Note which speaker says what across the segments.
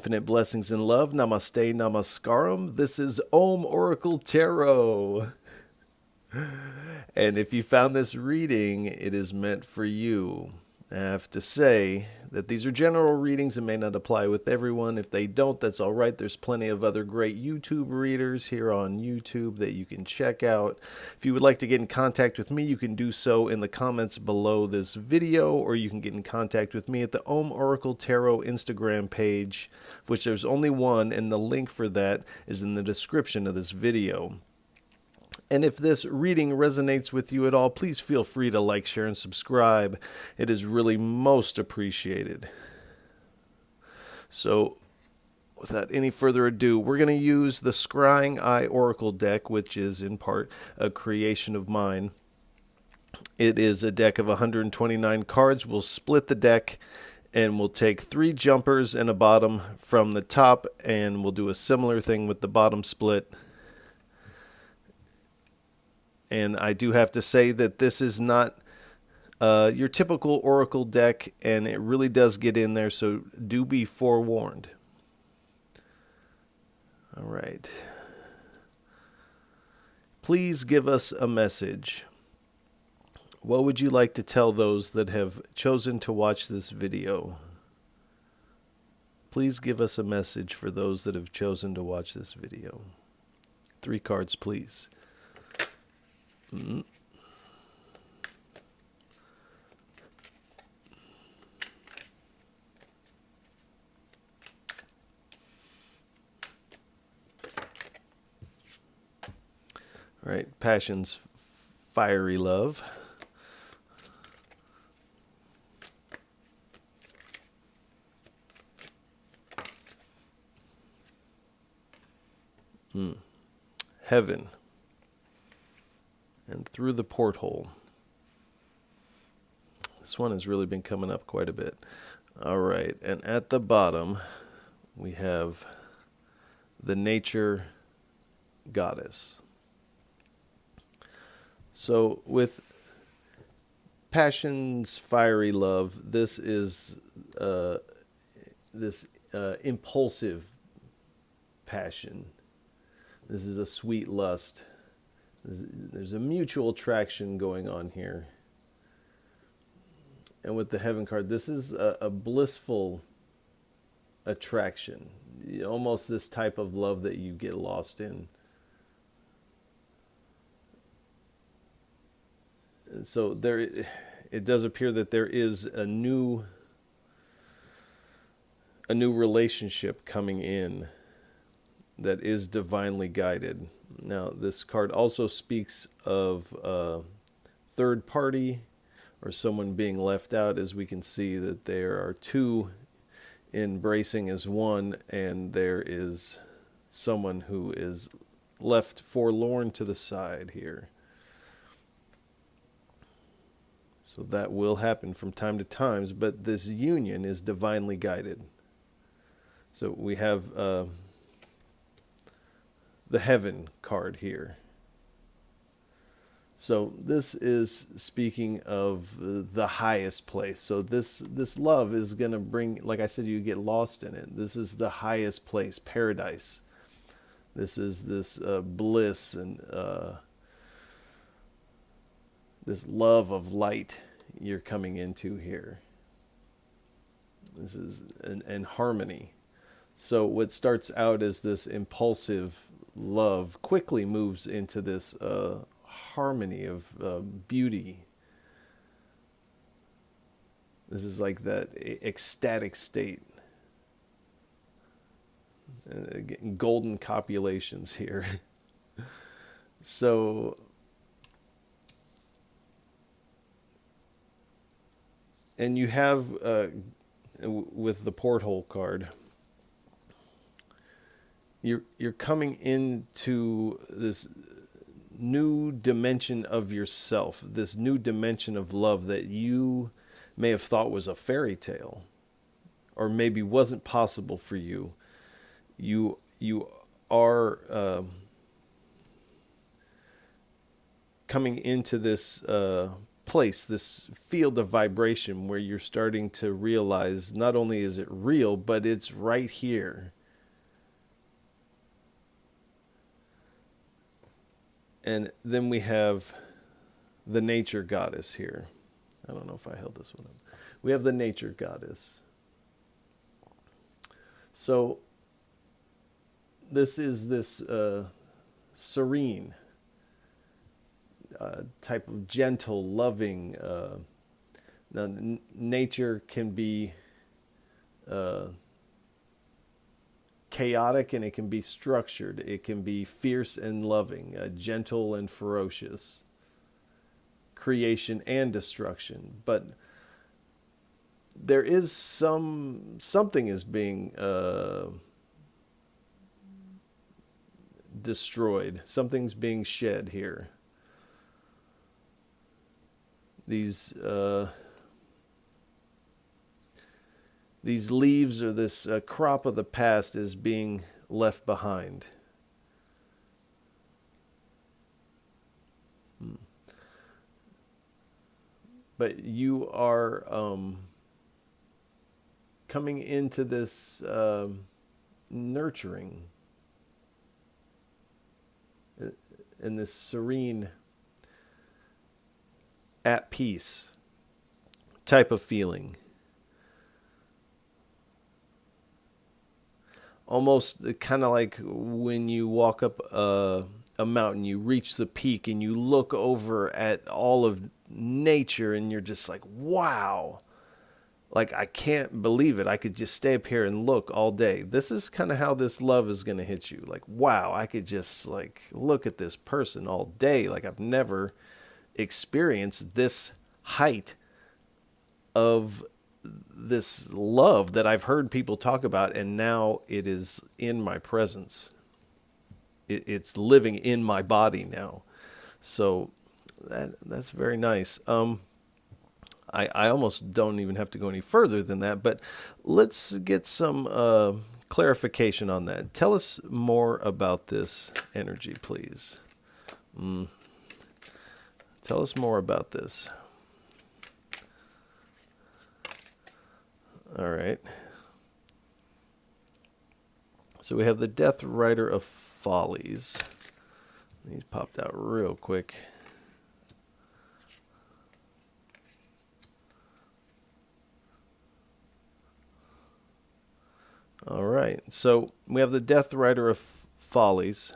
Speaker 1: Infinite blessings and love. Namaste, namaskaram. This is Om Oracle Tarot. And if you found this reading, it is meant for you. I have to say that these are general readings and may not apply with everyone. If they don't, that's all right. There's plenty of other great YouTube readers here on YouTube that you can check out. If you would like to get in contact with me, you can do so in the comments below this video, or you can get in contact with me at the Om Oracle Tarot Instagram page, which there's only one, and the link for that is in the description of this video. And if this reading resonates with you at all, please feel free to like, share, and subscribe. It is really most appreciated. So, without any further ado, we're going to use the Scrying Eye Oracle deck, which is in part a creation of mine. It is a deck of 129 cards. We'll split the deck, and we'll take 3 jumpers and a bottom from the top, and we'll do a similar thing with the bottom split. And I do have to say that this is not your typical Oracle deck, and it really does get in there, so do be forewarned. All right. Please give us a message. What would you like to tell those that have chosen to watch this video? Please give us a message for those that have chosen to watch this video. 3 cards, please. All right, passion's fiery love. Heaven. And through the porthole. This one has really been coming up quite a bit. All right, and at the bottom, we have the nature goddess. So with passion's fiery love, this is impulsive passion. This is a sweet lust. There's a mutual attraction going on here. And with the Heaven card, this is a blissful attraction. Almost this type of love that you get lost in. And so it does appear that there is a new relationship coming in that is divinely guided. Now, this card also speaks of third party or someone being left out, as we can see that there are 2 embracing as one, and there is someone who is left forlorn to the side here. So that will happen from time to time, but this union is divinely guided. So we have the Heaven card here. So this is speaking of the highest place. So this love is going to bring, like I said, you get lost in it. This is the highest place, paradise. This is this bliss and this love of light you're coming into here. This is and harmony. So what starts out as this impulsive love quickly moves into this harmony of beauty. This is like that ecstatic state. Again, golden copulations here. So, and you have with the porthole card, you're coming into this new dimension of yourself, this new dimension of love that you may have thought was a fairy tale, or maybe wasn't possible for you. You are coming into this place, this field of vibration where you're starting to realize not only is it real, but it's right here. And then we have the nature goddess here. I don't know if I held this one up. We have the nature goddess. So this is this serene type of gentle, loving. Now, nature can be chaotic and it can be structured. It can be fierce and loving, gentle and ferocious, creation and destruction. But there is something is being destroyed. Something's being shed here. These leaves or this crop of the past is being left behind. But you are coming into this nurturing and this serene, at peace type of feeling. Almost kind of like when you walk up a mountain, you reach the peak and you look over at all of nature and you're just like, wow, like I can't believe it. I could just stay up here and look all day. This is kind of how this love is going to hit you. Like, wow, I could just like look at this person all day. Like I've never experienced this height of this love that I've heard people talk about, and now it is in my presence. It's living in my body now. So that's very nice. I almost don't even have to go any further than that, but let's get some clarification on that. Tell us more about this energy, please. Tell us more about this. All right. So we have the Death Rider of Follies. He's popped out real quick. All right. So we have the Death Rider of Follies.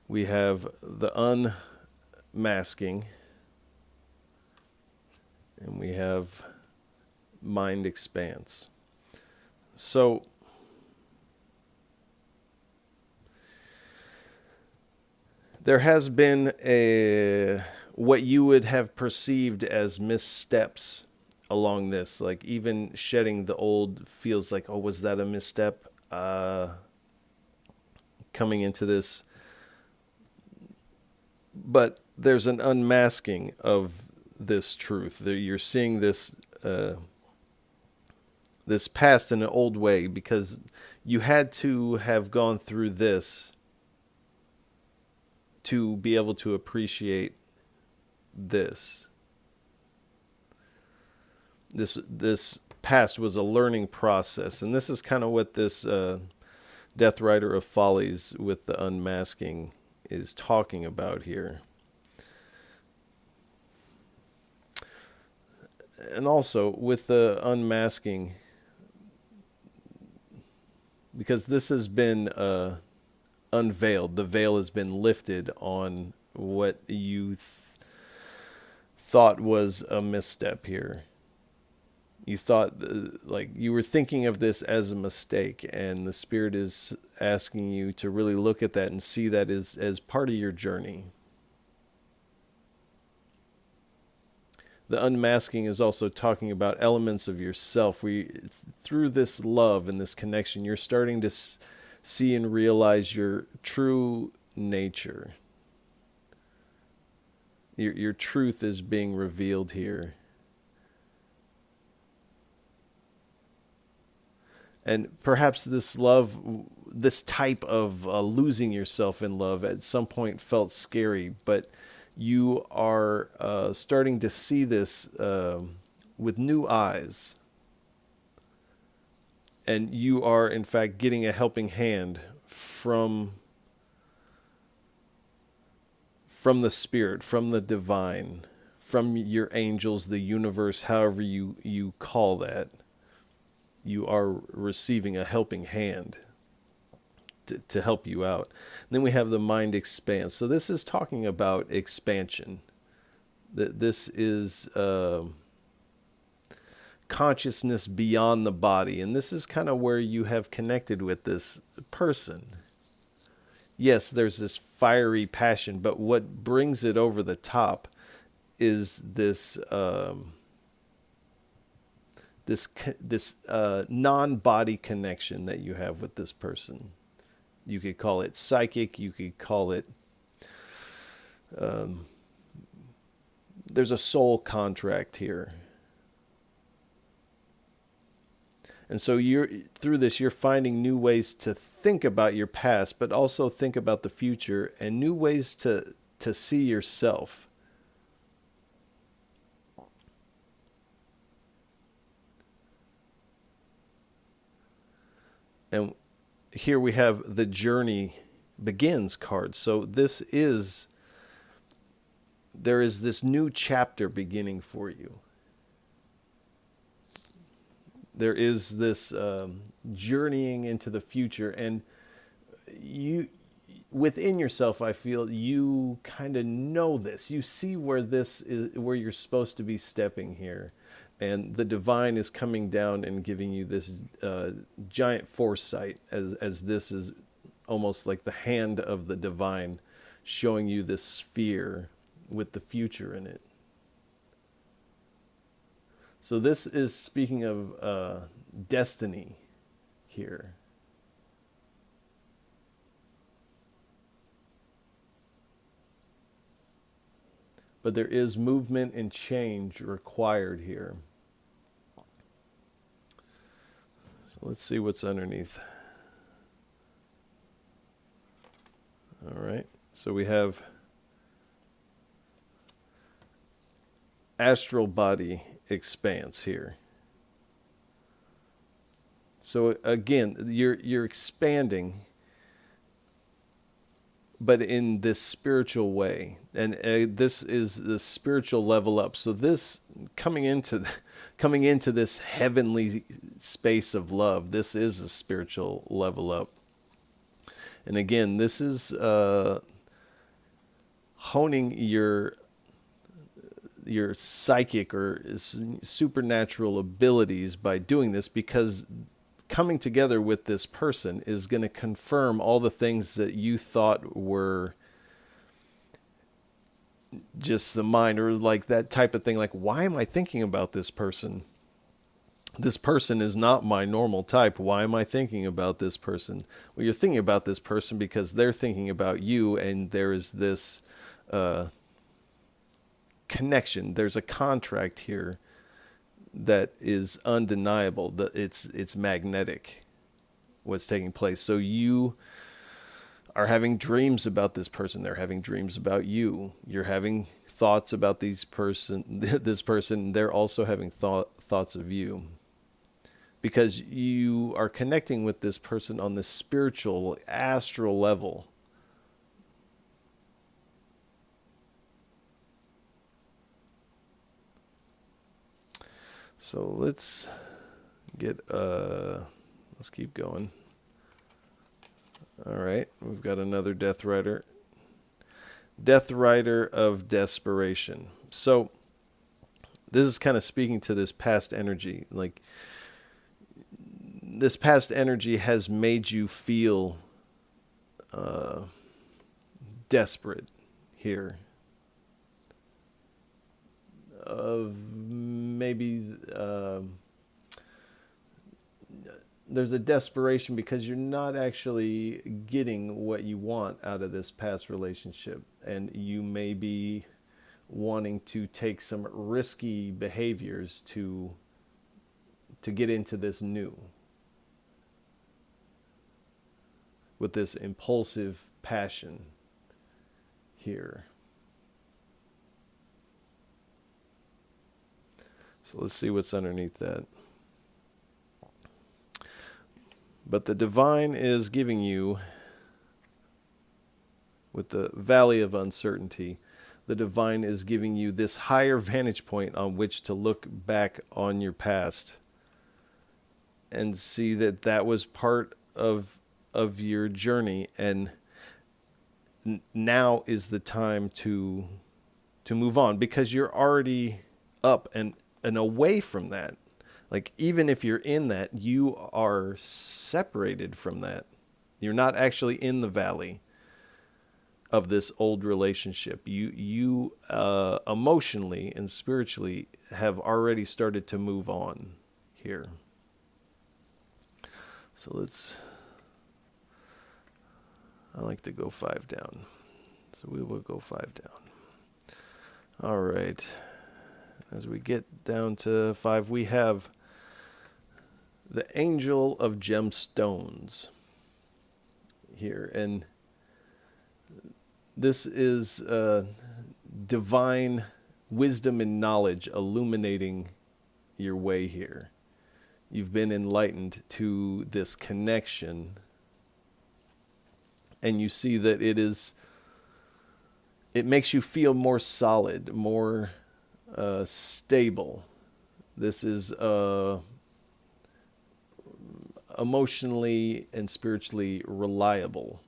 Speaker 1: We have the Unmasking. And we have Mind Expanse. So there has been what you would have perceived as missteps along this. Like even shedding the old feels like, oh, was that a misstep? Coming into this. But there's an unmasking of this truth. You're seeing this this past in an old way because you had to have gone through this to be able to appreciate this. This past was a learning process, and this is kind of what this Death Rider of Follies with the unmasking is talking about here. And also with the unmasking, because this has been unveiled, the veil has been lifted on what you thought was a misstep here. You thought, like, you were thinking of this as a mistake, and the Spirit is asking you to really look at that and see that as part of your journey. The unmasking is also talking about elements of yourself. Through this love and this connection, you're starting to see and realize your true nature. Your truth is being revealed here. And perhaps this love, this type of losing yourself in love at some point felt scary, but you are starting to see this with new eyes. And you are, in fact, getting a helping hand from the Spirit, from the divine, from your angels, the universe, however you call that. You are receiving a helping hand to help you out. And then we have the mind expands. So this is talking about expansion. This is consciousness beyond the body. And this is kind of where you have connected with this person. Yes, there's this fiery passion, but what brings it over the top is this non-body connection that you have with this person. You could call it psychic. You could call it there's a soul contract here. And so through this, you're finding new ways to think about your past, but also think about the future and new ways to see yourself. And here we have the journey begins card. So there is this new chapter beginning for you. There is this journeying into the future, and you, within yourself, I feel you kind of know this. You see where this is, where you're supposed to be stepping here, and the divine is coming down and giving you this giant foresight, as this is almost like the hand of the divine, showing you this sphere with the future in it. So this is speaking of destiny here. But there is movement and change required here. So let's see what's underneath. All right. So we have astral body expanse here. So again, you're expanding, but in this spiritual way, and this is the spiritual level up. So this coming into this heavenly space of love, this is a spiritual level up. And again, this is honing your psychic or supernatural abilities by doing this, because coming together with this person is going to confirm all the things that you thought were just the mind, or like that type of thing. Like, why am I thinking about this person? This person is not my normal type. Why am I thinking about this person? Well, you're thinking about this person because they're thinking about you, and there is this connection. There's a contract here that is undeniable. That it's magnetic, what's taking place. So you are having dreams about this person. They're having dreams about you. You're having thoughts about this person. They're also having thoughts of you, because you are connecting with this person on this spiritual, astral level. So let's keep going. All right, we've got another Death Rider. Death Rider of Desperation. So this is kind of speaking to this past energy. Like, this past energy has made you feel desperate here. Of maybe there's a desperation because you're not actually getting what you want out of this past relationship, and you may be wanting to take some risky behaviors to get into this new, with this impulsive passion here. So let's see what's underneath that. But the divine is giving you, with the valley of uncertainty, the divine is giving you this higher vantage point on which to look back on your past and see that that was part of your journey, and now is the time to move on, because you're already up and away from that. Like, even if you're in that, you are separated from that. You're not actually in the valley of this old relationship. You emotionally and spiritually have already started to move on here. So I like to go 5 down. So we will go 5 down. All right. As we get down to 5, we have the Angel of Gemstones here. And this is divine wisdom and knowledge illuminating your way here. You've been enlightened to this connection, and you see that it makes you feel more solid, more stable. This is emotionally and spiritually reliable.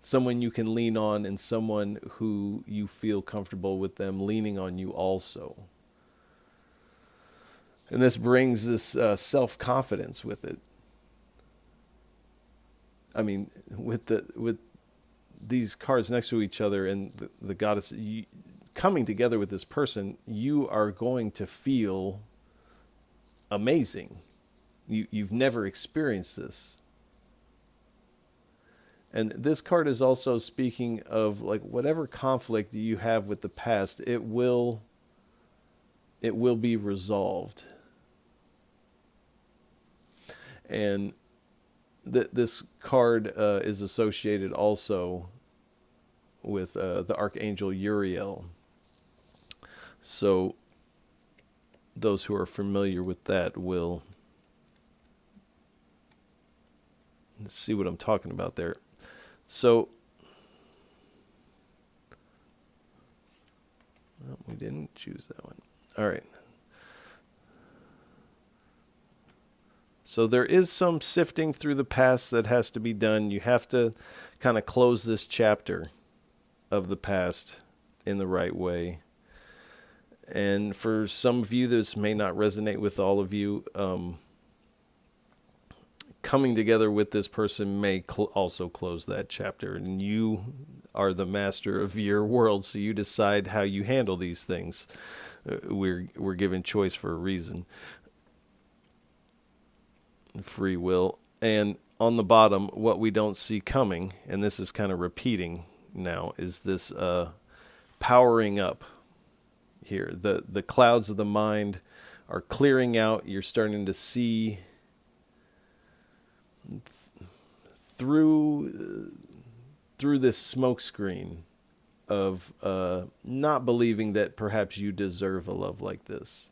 Speaker 1: Someone you can lean on, and someone who you feel comfortable with them leaning on you also. And this brings this self-confidence with it. I mean, with these cards next to each other and the goddess coming together with this person, you are going to feel amazing. You've never experienced this. And this card is also speaking of, like, whatever conflict you have with the past, it will be resolved. And this card is associated also with the Archangel Uriel. So those who are familiar with that will see what I'm talking about there. So, well, we didn't choose that one. All right. So there is some sifting through the past that has to be done. You have to kind of close this chapter of the past in the right way. And for some of you, this may not resonate with all of you. Coming together with this person may also close that chapter. And you are the master of your world, so you decide how you handle these things. We're given choice for a reason. Free will. And on the bottom, what we don't see coming, and this is kind of repeating now, is this powering up here. The clouds of the mind are clearing out. You're starting to see through this smoke screen of not believing that perhaps you deserve a love like this.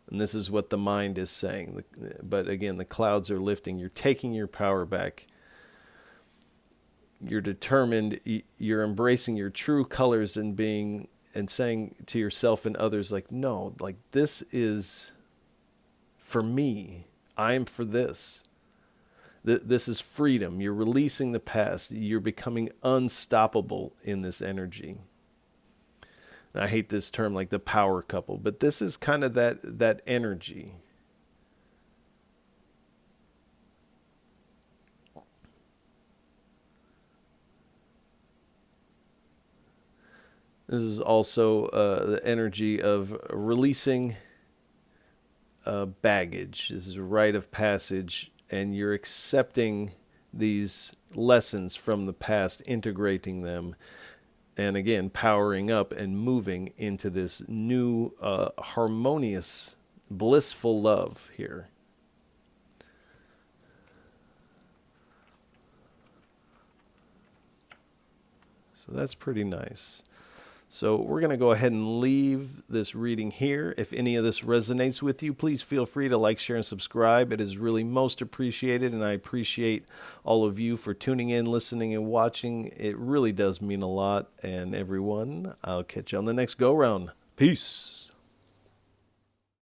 Speaker 1: And this is what the mind is saying. But again, the clouds are lifting. You're taking your power back. You're determined. You're embracing your true colors and saying to yourself and others, like, no, like, this is for me. I am for this. This is freedom. You're releasing the past. You're becoming unstoppable in this energy. I hate this term, like the power couple, but this is kind of that energy. This is also the energy of releasing baggage. This is a rite of passage, and you're accepting these lessons from the past, integrating them, and again, powering up and moving into this new, harmonious, blissful love here. So that's pretty nice. So we're going to go ahead and leave this reading here. If any of this resonates with you, please feel free to like, share, and subscribe. It is really most appreciated, and I appreciate all of you for tuning in, listening, and watching. It really does mean a lot. And everyone, I'll catch you on the next go-round. Peace.